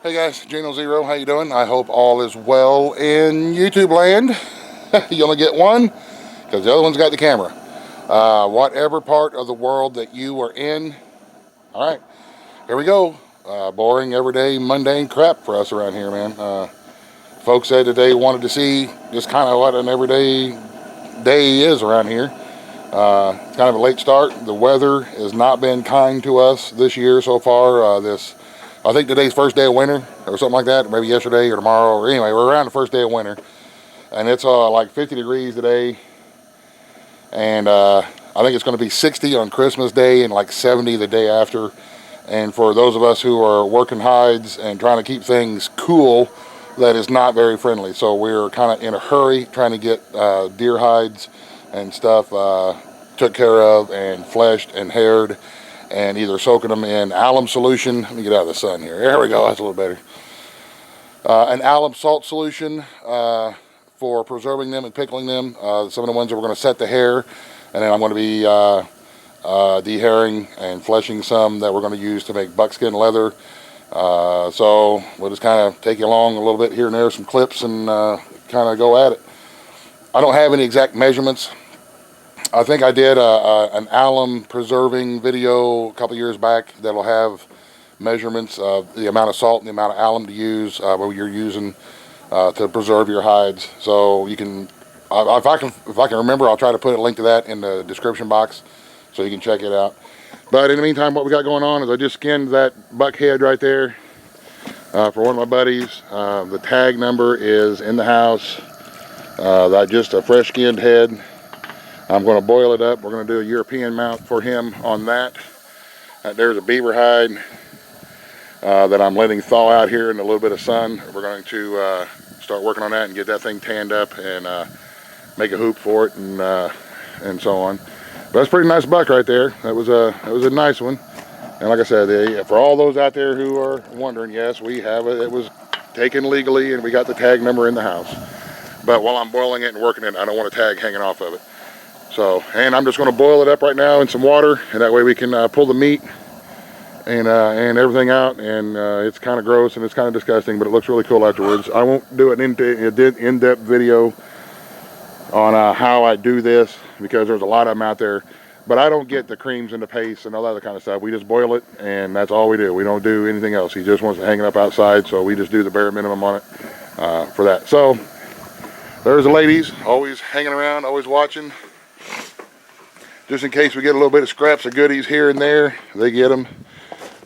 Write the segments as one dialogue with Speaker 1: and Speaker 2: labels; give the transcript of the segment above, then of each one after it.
Speaker 1: Hey guys, Geno Zero, how you doing? I hope all is well in YouTube land. You only get one, because the other one's got the camera. Whatever part of the world that you are in. Alright, here we go. Boring, everyday, mundane crap for us around here, man. Folks said that they wanted to see just kind of what an everyday day is around here. It's kind of a late start. The weather has not been kind to us this year so far. I think today's first day of winter or something like that. Maybe yesterday or tomorrow. Or anyway, we're around the first day of winter, and it's like 50 degrees today. And I think it's going to be 60 on Christmas Day and like 70 the day after. And for those of us who are working hides and trying to keep things cool, that is not very friendly. So we're kind of in a hurry trying to get deer hides and stuff took care of and fleshed and haired, and either soaking them in alum solution. Let me get out of the sun here. There we go. That's a little better. An alum salt solution for preserving them and pickling them. Some of the ones that we're going to set the hair, and then I'm going to be dehairing and fleshing some that we're going to use to make buckskin leather. So we'll just kind of take you along a little bit here and there, some clips, and kind of go at it. I don't have any exact measurements. I think I did an alum preserving video a couple years back that'll have measurements of the amount of salt and the amount of alum to use when you're using to preserve your hides. So you can, if I can remember, I'll try to put a link to that in the description box so you can check it out. But in the meantime, what we got going on is I just skinned that buck head right there for one of my buddies. The tag number is in the house. That's just a fresh skinned head. I'm going to boil it up. We're going to do a European mount for him on that. There's a beaver hide that I'm letting thaw out here in a little bit of sun. We're going to start working on that and get that thing tanned up and make a hoop for it and so on. But that's a pretty nice buck right there. That was a nice one. And like I said, for all those out there who are wondering, yes, we have it. It was taken legally, and we got the tag number in the house. But while I'm boiling it and working it, I don't want a tag hanging off of it. So, and I'm just going to boil it up right now in some water, and that way we can pull the meat and everything out. And it's kind of gross and it's kind of disgusting, but it looks really cool afterwards. I won't do an in-depth video on how I do this, because there's a lot of them out there. But I don't get the creams and the paste and all that other kind of stuff. We just boil it, and that's all we do. We don't do anything else. He just wants to hang it up outside, so we just do the bare minimum on it for that. So there's the ladies, always hanging around, always watching. Just in case we get a little bit of scraps of goodies here and there, they get them.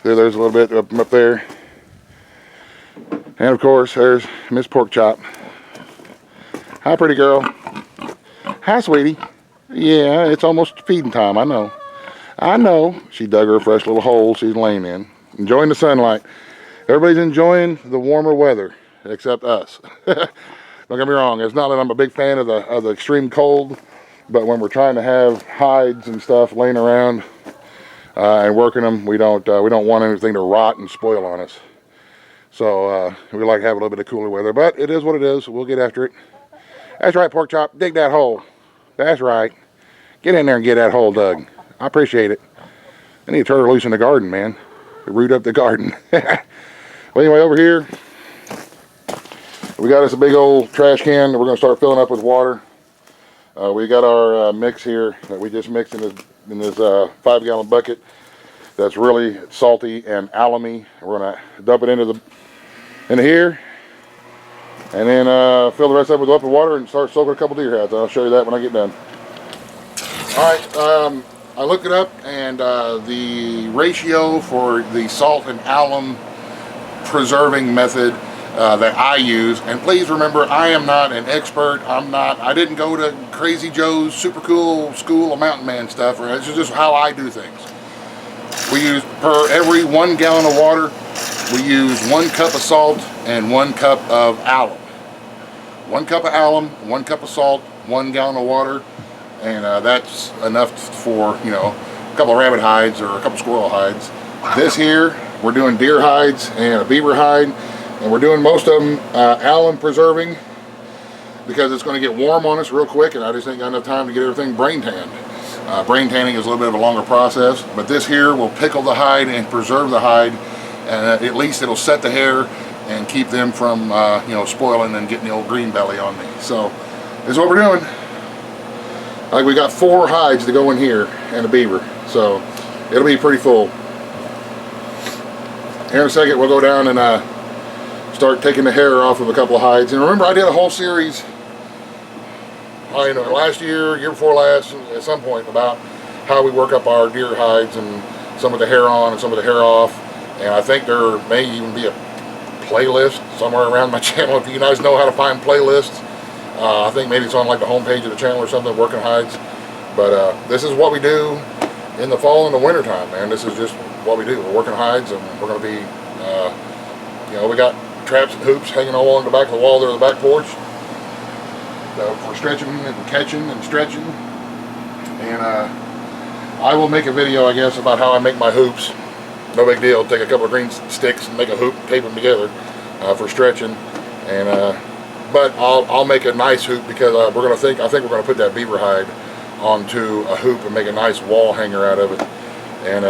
Speaker 1: There's a little bit up there. And of course, there's Miss Porkchop. Hi, pretty girl. Hi, sweetie. Yeah, it's almost feeding time, I know. I know. She dug her a fresh little hole she's laying in. Enjoying the sunlight. Everybody's enjoying the warmer weather, except us. Don't get me wrong, it's not that I'm a big fan of the extreme cold, but when we're trying to have hides and stuff laying around and working them, we don't want anything to rot and spoil on us. So we like to have a little bit of cooler weather, but it is what it is. We'll get after it. That's right, Porkchop. Dig that hole. That's right. Get in there and get that hole dug. I appreciate it. I need to turn her loose in the garden, man. Root up the garden. Well, anyway, over here, we got us a big old trash can that we're going to start filling up with water. We got our mix here that we just mixed in this 5-gallon bucket that's really salty and alumy. We're going to dump it into here, and then fill the rest of it with open water and start soaking a couple deer heads. I'll show you that when I get done. Alright, I looked it up, and the ratio for the salt and alum preserving method that I use, and please remember, I am not an expert. I didn't go to Crazy Joe's super cool school of mountain man stuff. This is just how I do things. We use, per every 1 gallon of water, we use 1 cup of salt and 1 cup of alum. 1 cup of alum, 1 cup of salt, 1 gallon of water, and that's enough for, you know, a couple of rabbit hides or a couple squirrel hides. This here, we're doing deer hides and a beaver hide. And we're doing most of them alum preserving, because it's going to get warm on us real quick, and I just ain't got enough time to get everything brain tanned. Brain tanning is a little bit of a longer process, but this here will pickle the hide and preserve the hide and at least it'll set the hair and keep them from you know, spoiling and getting the old green belly on me. So this is what we're doing. Like, we got 4 hides to go in here and a beaver, so it'll be pretty full. Here in a second we'll go down and start taking the hair off of a couple of hides. And remember, I did a whole series, you know, last year before last, at some point, about how we work up our deer hides and some of the hair on and some of the hair off. And I think there may even be a playlist somewhere around my channel if you guys know how to find playlists. I think maybe it's on like the homepage of the channel or something, working hides. But this is what we do in the fall and the winter time, man. This is just what we do. We're working hides, and we're going to be, you know, we got traps and hoops hanging all along the back of the wall there on the back porch. For stretching and catching and stretching. And I will make a video, I guess, about how I make my hoops. No big deal. Take a couple of green sticks and make a hoop, tape them together for stretching. And but I'll make a nice hoop, because I think we're going to put that beaver hide onto a hoop and make a nice wall hanger out of it. And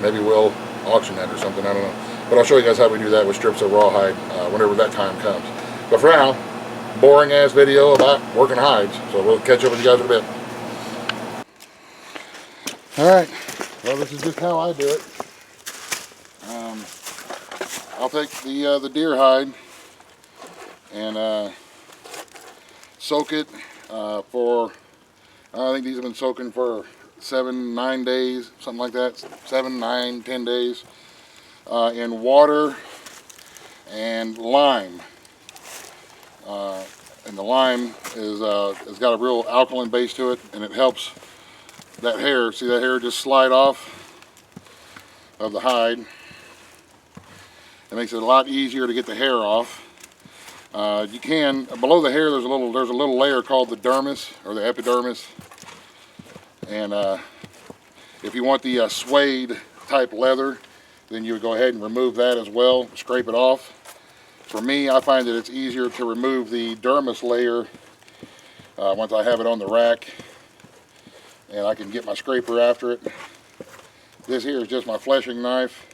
Speaker 1: maybe we'll auction that or something. I don't know. But I'll show you guys how we do that with strips of rawhide whenever that time comes. But for now, boring ass video about working hides. So we'll catch up with you guys in a bit. Alright, well, this is just how I do it. I'll take the deer hide and soak it for, I think these have been soaking for 7-9 days, something like that, 7, 9, 10 days, in water and lime. And the lime is has got a real alkaline base to it, and it helps that hair, see that hair just slide off of the hide. It makes it a lot easier to get the hair off. You can, below the hair there's a little layer called the dermis, or the epidermis. And if you want the suede type leather, then you would go ahead and remove that as well, scrape it off. For me, I find that it's easier to remove the dermis layer once I have it on the rack, and I can get my scraper after it. This here is just my fleshing knife,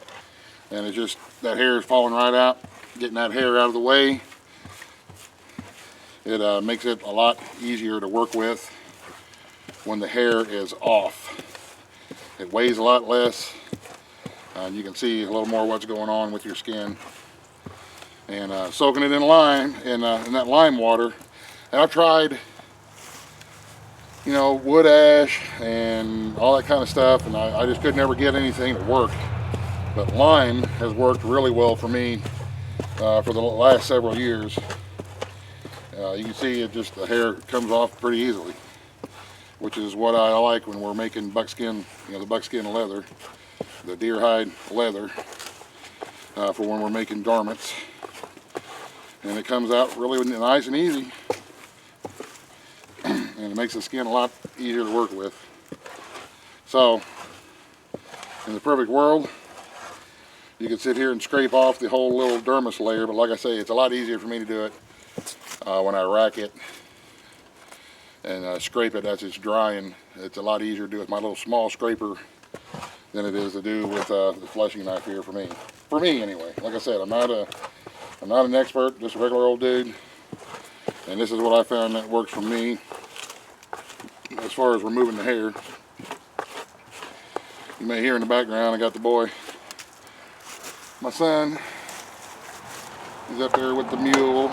Speaker 1: and it's just, that hair is falling right out. Getting that hair out of the way, it makes it a lot easier to work with when the hair is off. It weighs a lot less, and you can see a little more what's going on with your skin. And soaking it in lime, in that lime water. And I've tried, you know, wood ash and all that kind of stuff, and I just could never get anything to work. But lime has worked really well for me for the last several years. You can see it just, the hair comes off pretty easily, which is what I like when we're making buckskin, you know, the buckskin leather, the deer hide leather, for when we're making garments. And it comes out really nice and easy, and it makes the skin a lot easier to work with. So, in the perfect world, you could sit here and scrape off the whole little dermis layer, but like I say, it's a lot easier for me to do it when I rack it and scrape it as it's drying. It's a lot easier to do with my little small scraper than it is to do with the fleshing knife here for me. For me, anyway. Like I said, I'm not an expert, just a regular old dude, and this is what I found that works for me as far as removing the hair. You may hear in the background, I got the boy, my son. He's up there with the mule,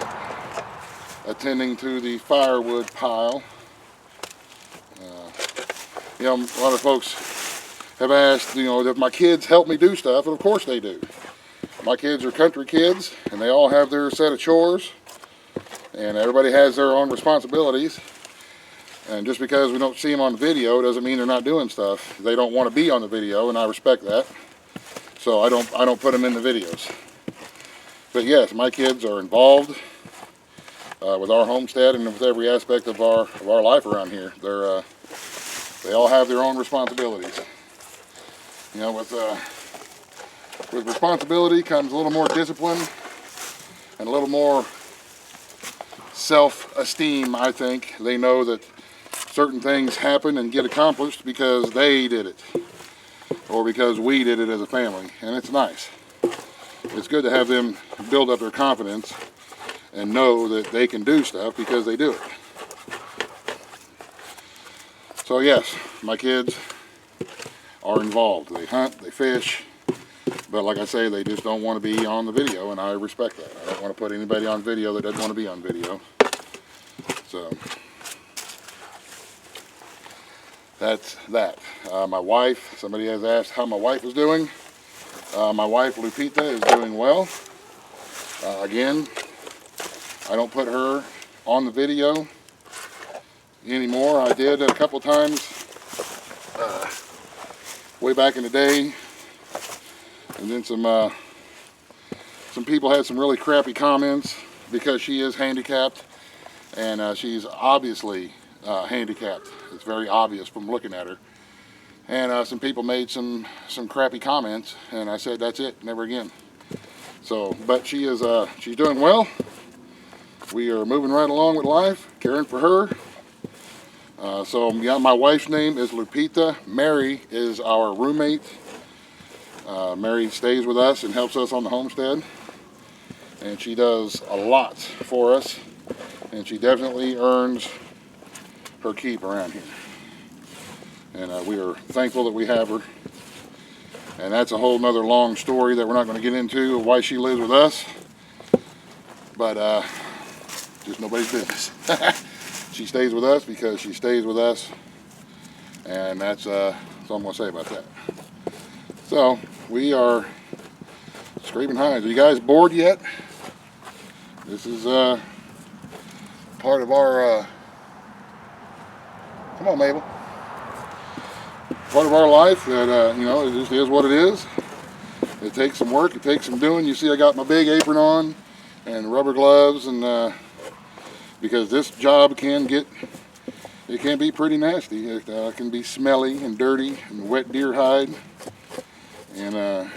Speaker 1: attending to the firewood pile. You know, a lot of folks have asked, you know, if my kids help me do stuff, and of course they do. My kids are country kids, and they all have their set of chores, and everybody has their own responsibilities. And just because we don't see them on the video doesn't mean they're not doing stuff. They don't want to be on the video, and I respect that. So I don't put them in the videos. But yes, my kids are involved with our homestead and with every aspect of our life around here. They all have their own responsibilities. You know, with responsibility comes a little more discipline and a little more self-esteem, I think. They know that certain things happen and get accomplished because they did it, or because we did it as a family, and it's nice. it's good to have them build up their confidence and know that they can do stuff because they do it. So yes, my kids are involved. They hunt, they fish, but like I say, they just don't want to be on the video, and I respect that. I don't want to put anybody on video that doesn't want to be on video. So that's that. My wife, somebody has asked how my wife is doing. My wife, Lupita, is doing well. Again, I don't put her on the video anymore. I did a couple times way back in the day, and then some people had some really crappy comments because she is handicapped, and she's obviously handicapped. It's very obvious from looking at her. And some people made some crappy comments, and I said, that's it, never again. So, but she is she's doing well. We are moving right along with life, caring for her. So yeah, my wife's name is Lupita. Mary is our roommate. Mary stays with us and helps us on the homestead, and she does a lot for us, and she definitely earns her keep around here. And we are thankful that we have her. And that's a whole nother long story that we're not going to get into of why she lives with us. But just nobody's business. She stays with us because she stays with us. And that's all I'm going to say about that. So we are scraping hides. Are you guys bored yet? This is part of our... come on, Mabel. Part of our life that, you know, it just is what it is. It takes some work, it takes some doing. You see I got my big apron on and rubber gloves, and because this job can be pretty nasty. It can be smelly and dirty and wet deer hide. And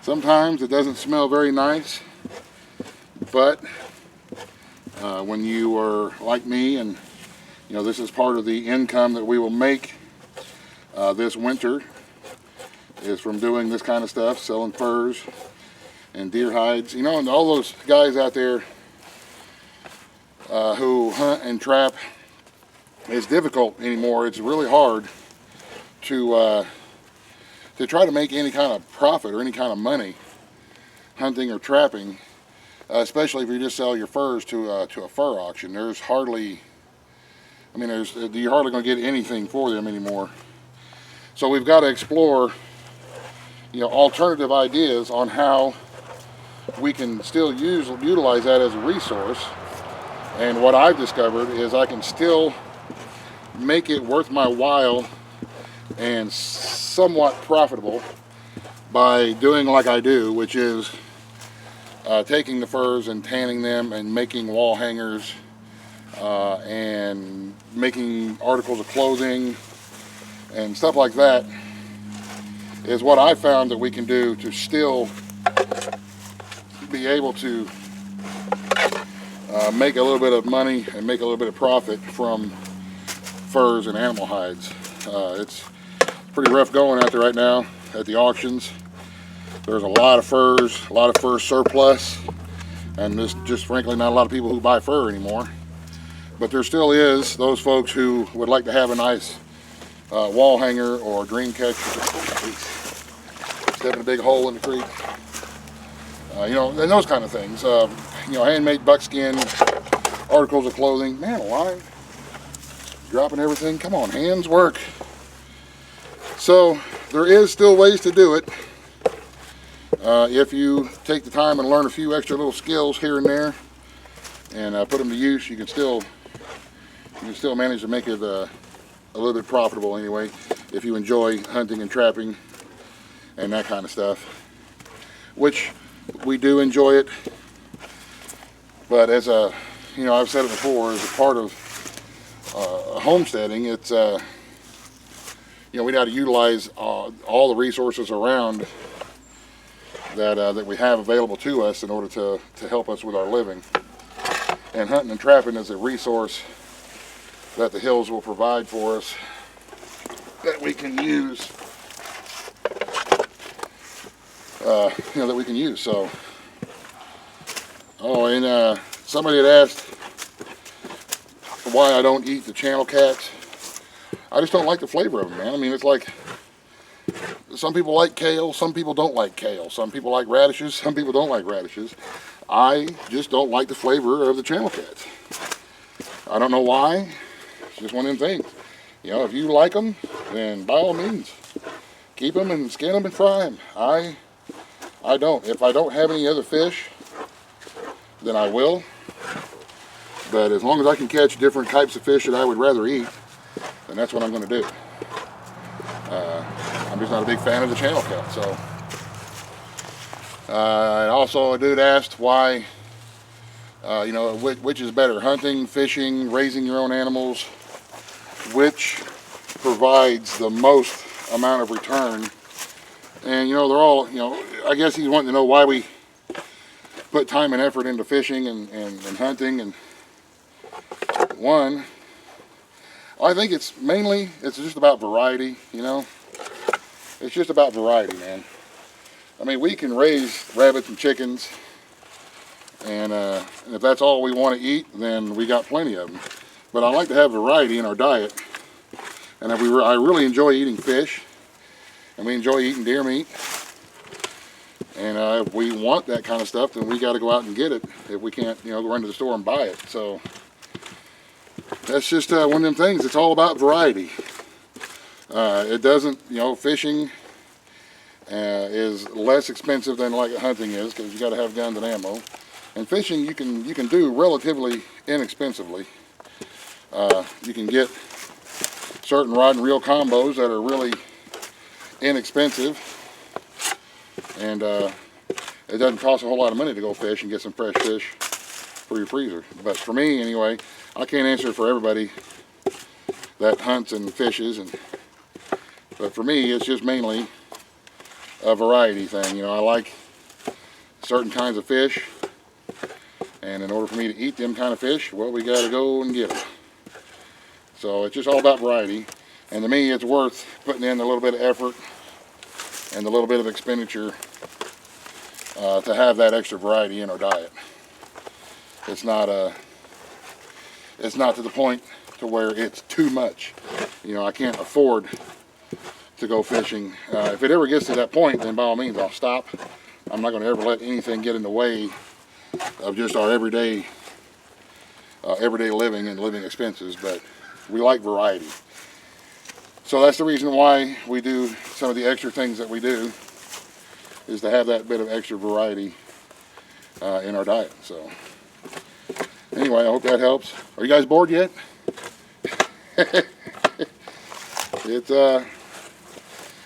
Speaker 1: sometimes it doesn't smell very nice, but when you are like me, and you know, this is part of the income that we will make this winter, is from doing this kind of stuff, selling furs and deer hides. You know, and all those guys out there who hunt and trap, it's difficult anymore. It's really hard to try to make any kind of profit or any kind of money hunting or trapping, especially if you just sell your furs to a fur auction. There's hardly, I mean, you're hardly going to get anything for them anymore. So we've got to explore, you know, alternative ideas on how we can still utilize that as a resource. And what I've discovered is I can still make it worth my while and somewhat profitable by doing like I do, which is taking the furs and tanning them and making wall hangers and making articles of clothing and stuff like that, is what I found that we can do to still be able to make a little bit of money and make a little bit of profit from furs and animal hides. It's pretty rough going out there right now at the auctions. There's a lot of fur surplus, and there's just frankly not a lot of people who buy fur anymore. But there still is those folks who would like to have a nice wall hanger or dream catcher. Stepping a big hole in the creek. You know, and those kind of things. You know, handmade buckskin articles of clothing. Man alive. Dropping everything. Come on, hands work. So there is still ways to do it. If you take the time and learn a few extra little skills here and there and put them to use, you can still manage to make it a little bit profitable anyway, if you enjoy hunting and trapping and that kind of stuff, which we do enjoy it. But as a, you know, I've said it before, as a part of homesteading, it's you know, we got to utilize all the resources around that we have available to us in order to help us with our living. And hunting and trapping is a resource that the hills will provide for us that we can use that we can use. So, oh, and somebody had asked why I don't eat the channel cats. I just don't like the flavor of them, man. I mean, it's like some people like kale, some people don't like kale, some people like radishes, some people don't like radishes. I just don't like the flavor of the channel cats. I don't know why. It's just one of them things. You know, if you like them, then by all means, keep them and skin them and fry them. I don't. If I don't have any other fish, then I will. But as long as I can catch different types of fish that I would rather eat, then that's what I'm going to do. I'm just not a big fan of the channel cat. So, and also a dude asked why, you know, which is better, hunting, fishing, raising your own animals, which provides the most amount of return. And, you know, they're all, you know, I guess he's wanting to know why we put time and effort into fishing and hunting. And one, I think it's just about variety, you know. It's just about variety, man. I mean, we can raise rabbits and chickens, and if that's all we want to eat, then we got plenty of them. But I like to have variety in our diet, and if I really enjoy eating fish, and we enjoy eating deer meat, and if we want that kind of stuff, then we got to go out and get it. If we can't, you know, run to the store and buy it. So that's just one of them things. It's all about variety. It doesn't, you know, fishing is less expensive than like hunting is, because you got to have guns and ammo. And fishing you can do relatively inexpensively. You can get certain rod and reel combos that are really inexpensive, and it doesn't cost a whole lot of money to go fish and get some fresh fish for your freezer. But for me, anyway, I can't answer for everybody that hunts and fishes, but for me, it's just mainly a variety thing. You know, I like certain kinds of fish, and in order for me to eat them kind of fish, well, we got to go and get them. So it's just all about variety, and to me, it's worth putting in a little bit of effort and a little bit of expenditure to have that extra variety in our diet. It's not to the point to where it's too much. You know, I can't afford to go fishing. If it ever gets to that point, then by all means I'll stop. I'm not going to ever let anything get in the way of just our everyday living and living expenses. But we like variety, so that's the reason why we do some of the extra things that we do, is to have that bit of extra variety in our diet. So anyway, I hope that helps. Are you guys bored yet?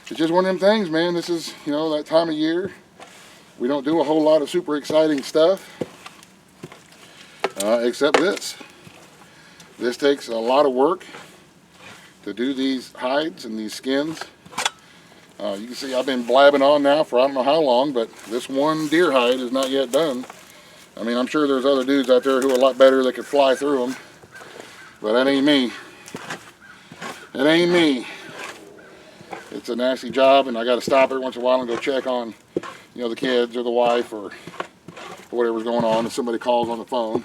Speaker 1: It's just one of them things, man. This is, you know, that time of year. We don't do a whole lot of super exciting stuff, except this. This takes a lot of work to do these hides and these skins. You can see I've been blabbing on now for I don't know how long, but this one deer hide is not yet done. I mean, I'm sure there's other dudes out there who are a lot better that could fly through them, but that ain't me. It ain't me. It's a nasty job, and I got to stop every once in a while and go check on, you know, the kids or the wife or whatever's going on if somebody calls on the phone.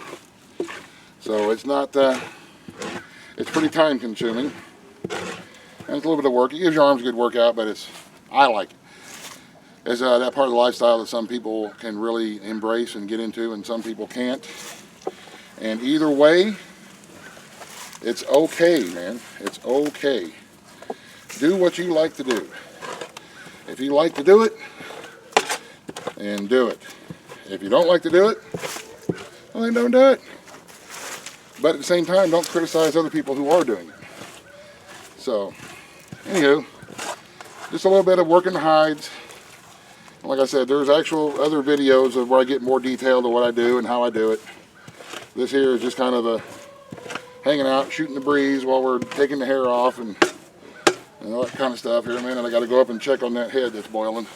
Speaker 1: So it's not, it's pretty time consuming. And it's a little bit of work. It gives your arms a good workout, but I like it. It's that part of the lifestyle that some people can really embrace and get into, and some people can't. And either way, it's okay, man. It's okay. Do what you like to do. If you like to do it, then do it. If you don't like to do it, well, then don't do it. But at the same time, don't criticize other people who are doing it. So, anywho, just a little bit of working the hides. Like I said, there's actual other videos of where I get more detailed of what I do and how I do it. This here is just kind of a hanging out, shooting the breeze while we're taking the hair off and all that kind of stuff. Here in a minute, I got to go up and check on that head that's boiling.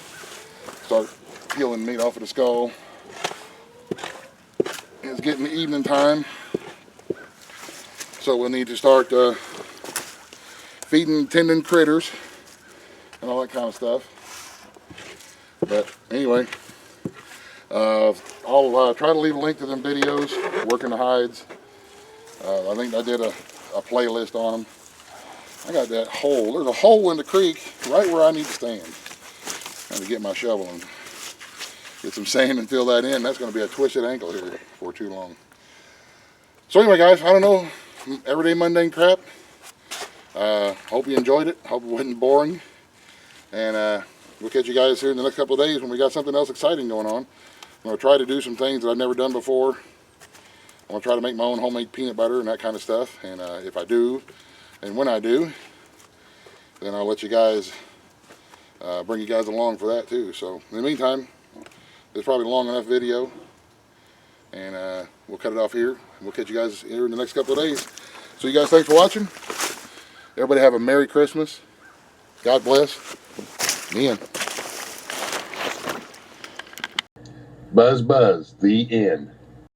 Speaker 1: Start peeling meat off of the skull. It's getting evening time, so we'll need to start feeding, tending critters and all that kind of stuff. But anyway, I'll try to leave a link to them videos, working the hides. I think I did a playlist on them. I got that hole. There's a hole in the creek right where I need to stand. Trying to get my shovel and get some sand and fill that in. That's going to be a twisted ankle here for too long. So anyway, guys, I don't know. Everyday mundane crap. Hope you enjoyed it. Hope it wasn't boring. And we'll catch you guys here in the next couple of days when we got something else exciting going on. I'm going to try to do some things that I've never done before. I'm going to try to make my own homemade peanut butter and that kind of stuff. And if I do, and when I do, then I'll let you guys, bring you guys along for that too. So in the meantime, this is probably a long enough video. And we'll cut it off here. And we'll catch you guys here in the next couple of days. So you guys, thanks for watching. Everybody have a Merry Christmas. God bless. The end.
Speaker 2: Buzz, buzz, the end.